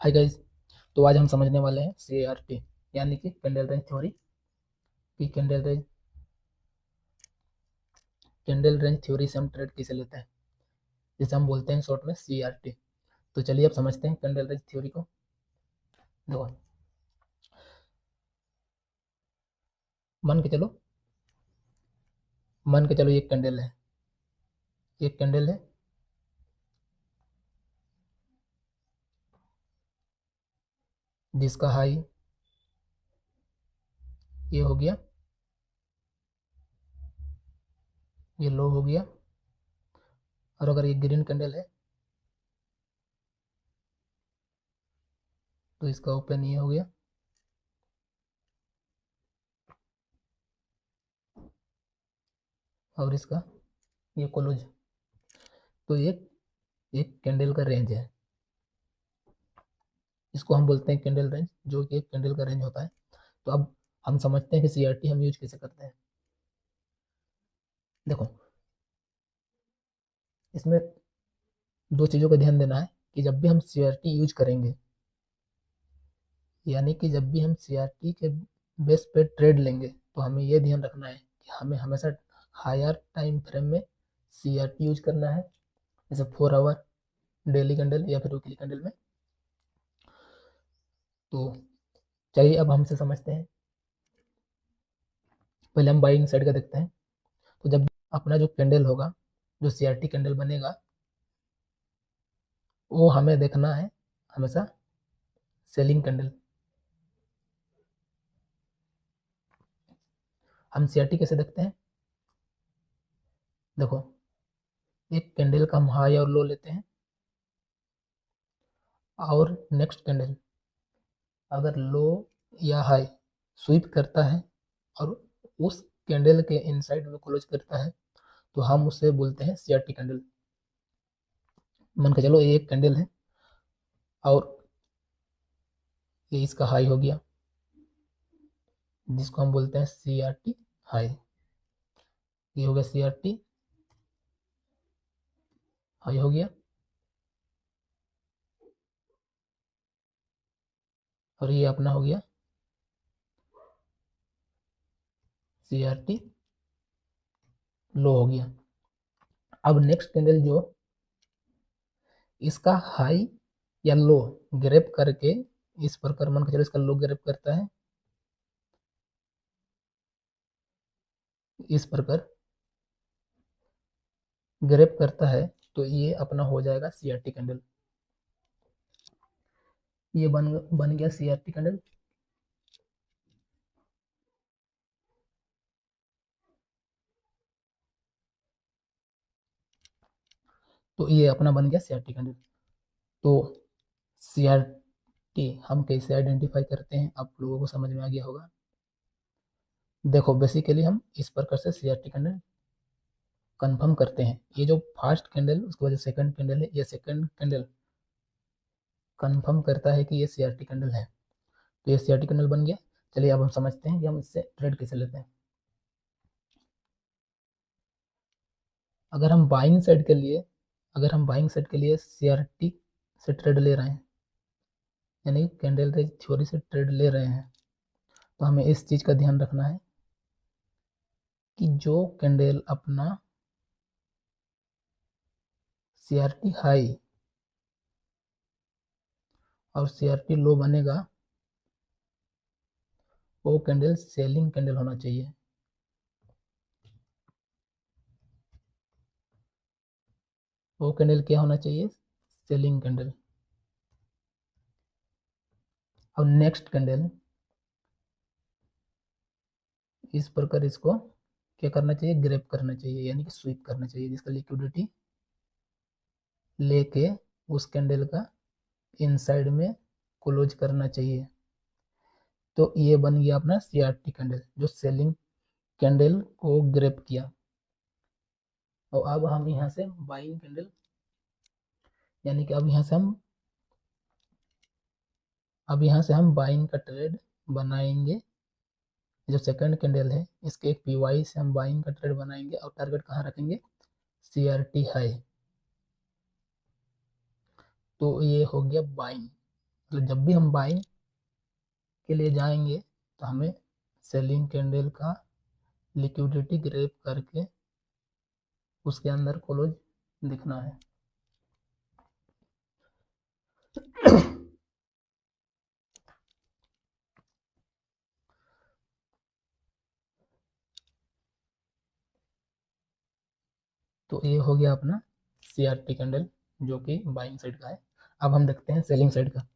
Hi guys. तो आज हम समझने वाले हैं CRT यानी कि कैंडल रेंज थ्योरी की कैंडल रेंज थ्योरी से हम ट्रेड कैसे लेते हैं, जिसे हम बोलते हैं शॉर्ट में CRT। तो चलिए अब समझते हैं कैंडल रेंज थ्योरी को। देखो, मान के चलो ये एक कैंडल है जिसका हाई ये हो गया, ये लो हो गया, और अगर ये ग्रीन कैंडल है तो इसका ओपन ये हो गया, और इसका ये क्लोज। तो एक एक कैंडल का रेंज है, इसको हम बोलते हैं कैंडल रेंज, जो कि एक कैंडल का रेंज होता है। तो अब हम समझते हैं कि CRT हम यूज कैसे करते हैं। देखो, इसमें दो चीज़ों का ध्यान देना है कि जब भी हम CRT यूज करेंगे, यानी कि जब भी हम CRT के बेस पे ट्रेड लेंगे, तो हमें यह ध्यान रखना है कि हमें हमेशा हायर टाइम फ्रेम में CRT यूज करना है, जैसे 4 आवर, डेली कैंडल या फिर वीकली कैंडल में। तो चलिए अब हमसे समझते हैं। पहले हम बाइंग साइड का देखते हैं। तो जब अपना जो कैंडल होगा, जो CRT कैंडल बनेगा, वो हमें देखना है हमेशा सेलिंग कैंडल। हम CRT कैसे देखते हैं? देखो, एक कैंडल का हम हाई और लो लेते हैं, और नेक्स्ट कैंडल अगर लो या हाई स्वीप करता है और उस कैंडल के इनसाइड में क्लोज करता है, तो हम उसे बोलते हैं CRT कैंडल। मान के चलो ये एक कैंडल है और ये इसका हाई हो गया, जिसको हम बोलते हैं CRT हाई। ये हो गया CRT हाई हो गया, और ये अपना हो गया CRT लो हो गया। अब नेक्स्ट कैंडल जो इसका हाई या लो ग्रैब करके, इस प्रकार मान के चलो इसका लो ग्रैब करता है, इस प्रकार ग्रैब करता है, तो ये अपना हो जाएगा CRT कैंडल। ये बन गया CRT कैंडल। तो ये अपना बन गया CRT कैंडल। तो CRT हम कैसे आइडेंटिफाई करते हैं, आप लोगों को समझ में आ गया होगा। देखो, बेसिकली हम इस प्रकार से CRT कैंडल कंफर्म करते हैं। ये जो फर्स्ट कैंडल, उसके बाद सेकंड कैंडल है, ये सेकंड कैंडल कंफर्म करता है कि ये CRT कैंडल है। तो ये CRT कैंडल बन गया। चलिए अब हम समझते हैं कि हम इससे ट्रेड कैसे लेते हैं। अगर हम बाइंग साइड के लिए CRT से ट्रेड ले रहे हैं, यानी कैंडल रेंज थ्योरी से ट्रेड ले रहे हैं, तो हमें इस चीज़ का ध्यान रखना है कि जो कैंडल अपना CRT हाई और CRT लो बनेगा, वो कैंडल सेलिंग कैंडल होना चाहिए। वो कैंडल क्या होना चाहिए? Selling candle. और नेक्स्ट कैंडल इस प्रकार इसको क्या करना चाहिए? ग्रैब करना चाहिए, यानी कि स्वीप करना चाहिए, जिसका लिक्विडिटी लेके उस कैंडल का इनसाइड में क्लोज करना चाहिए। तो ये बन गया अपना CRT कैंडल, जो सेलिंग कैंडल को ग्रैब किया। और अब हम यहाँ से बाइंग कैंडल, यानी कि अब यहाँ से हम बाइंग का ट्रेड बनाएंगे। जो सेकंड कैंडल है, इसके एक PY से हम बाइंग का ट्रेड बनाएंगे, और टारगेट कहाँ रखेंगे? CRT high. तो ये हो गया बाइंग। मतलब जब भी हम बाइंग के लिए जाएंगे तो हमें सेलिंग कैंडल का लिक्विडिटी ग्रैब करके उसके अंदर क्लोज दिखना है। तो ये हो गया अपना CRT कैंडल जो कि बाइंग साइड का है। अब हम देखते हैं सेलिंग साइड का।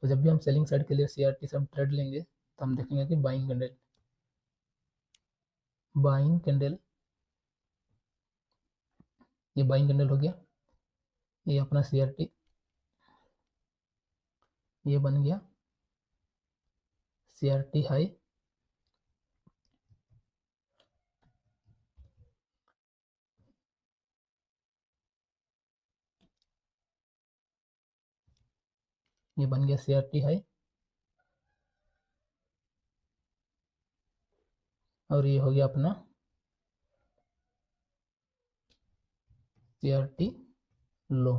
तो जब भी हम सेलिंग साइड के लिए CRT से हम ट्रेड लेंगे तो हम देखेंगे कि बाइंग कैंडल, बाइंग कैंडल, ये बाइंग कैंडल हो गया, ये अपना CRT, ये बन गया CRT हाई, ये बन गया CRT हाई, और ये हो गया अपना CRT लो।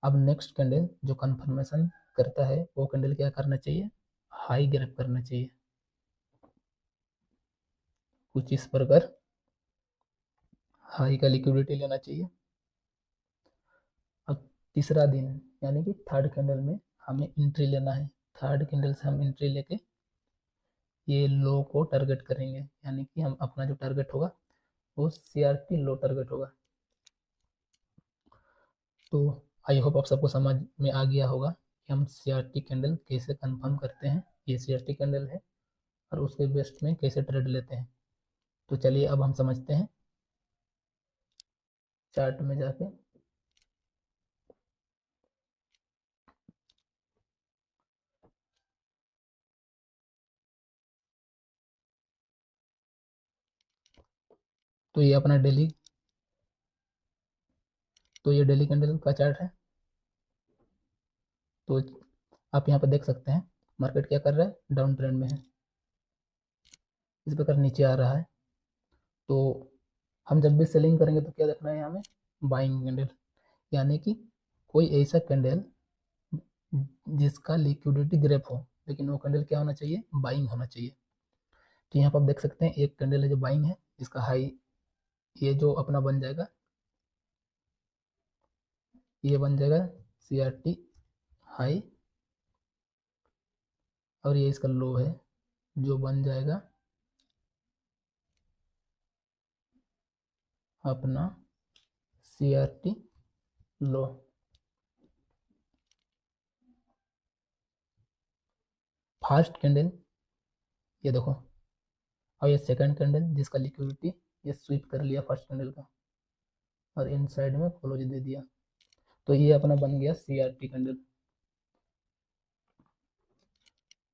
अब नेक्स्ट कैंडल जो कंफर्मेशन करता है वो कैंडल क्या करना चाहिए, हाई ग्रैब करना चाहिए, कुछ इस प्रकार हाई का लिक्विडिटी लेना चाहिए। अब तीसरा दिन यानी कि थर्ड कैंडल में हमें एंट्री लेना है। थर्ड कैंडल से हम एंट्री लेके ये लो को टारगेट करेंगे, यानी कि हम अपना जो टारगेट होगा वो CRT लो टारगेट होगा। तो आई होप आप सबको समझ में आ गया होगा कि हम CRT कैंडल कैसे कंफर्म करते हैं, ये CRT कैंडल है, और उसके बेस्ट में कैसे ट्रेड लेते हैं। तो चलिए अब हम समझते हैं चार्ट में जाके। तो ये अपना डेली, तो ये डेली कैंडल का चार्ट है। तो आप यहाँ पर देख सकते हैं मार्केट क्या कर रहा है, डाउन ट्रेंड में है, इस प्रकार नीचे आ रहा है। तो हम जब भी सेलिंग करेंगे तो क्या देखना है हमें, बाइंग कैंडल, यानी कि कोई ऐसा कैंडल जिसका लिक्विडिटी ग्रैप हो, लेकिन वो कैंडल क्या होना चाहिए, बाइंग होना चाहिए। तो यहाँ पर आप देख सकते हैं एक कैंडल है जो बाइंग है, जिसका हाई ये जो अपना बन जाएगा, ये बन जाएगा CRT हाई, और ये इसका लो है जो बन जाएगा अपना CRT लो। फर्स्ट कैंडल ये देखो, और ये सेकंड कैंडल जिसका लिक्विडिटी ये स्वीप कर लिया फर्स्ट कैंडल का, और इन साइड में क्लोज दे दिया। तो ये अपना बन गया CRT कैंडल।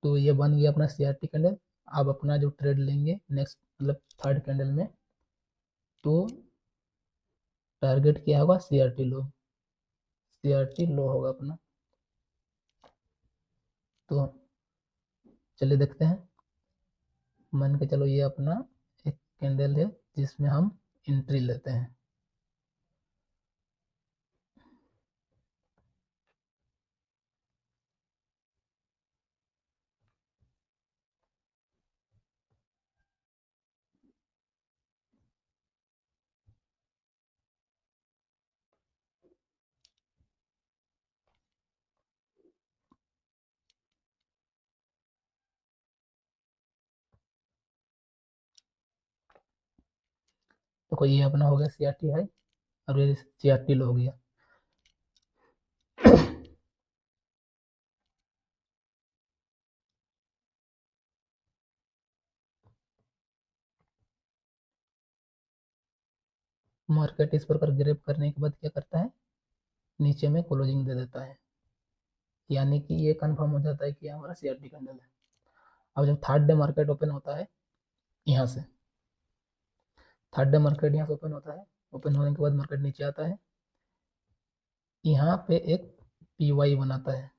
तो ये बन गया अपना CRT कैंडल। अब अपना जो ट्रेड लेंगे नेक्स्ट मतलब थर्ड कैंडल में, तो टारगेट क्या होगा, CRT लो, CRT लो होगा अपना। तो चलिए देखते हैं, मान के चलो ये अपना एक कैंडल है जिसमें हम एंट्री लेते हैं। तो ये अपना हो गया CRT हाई, और ये CRT लो हो गया। मार्केट इस प्रकार ग्रैब करने के बाद क्या करता है, नीचे में क्लोजिंग दे देता है, यानी कि ये कंफर्म हो जाता है कि हमारा CRT कैंडल है। अब जब थर्ड डे मार्केट ओपन होता है, यहाँ से थर्ड डे मार्केट यहाँ से ओपन होता है, ओपन होने के बाद मार्केट नीचे आता है, यहाँ पे एक PY बनाता है,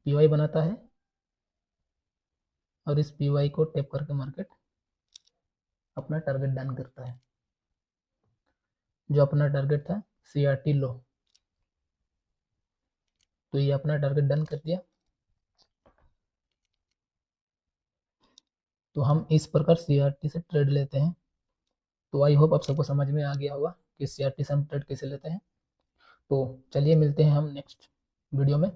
PY बनाता है, और इस PY को टेप करके मार्केट अपना टारगेट डन करता है। जो अपना टारगेट था CRT लो, तो ये अपना टारगेट डन कर दिया। तो हम इस प्रकार CRT से ट्रेड लेते हैं। तो आई होप आप सबको समझ में आ गया होगा कि CRT से हम ट्रेड कैसे लेते हैं। तो चलिए मिलते हैं हम नेक्स्ट वीडियो में।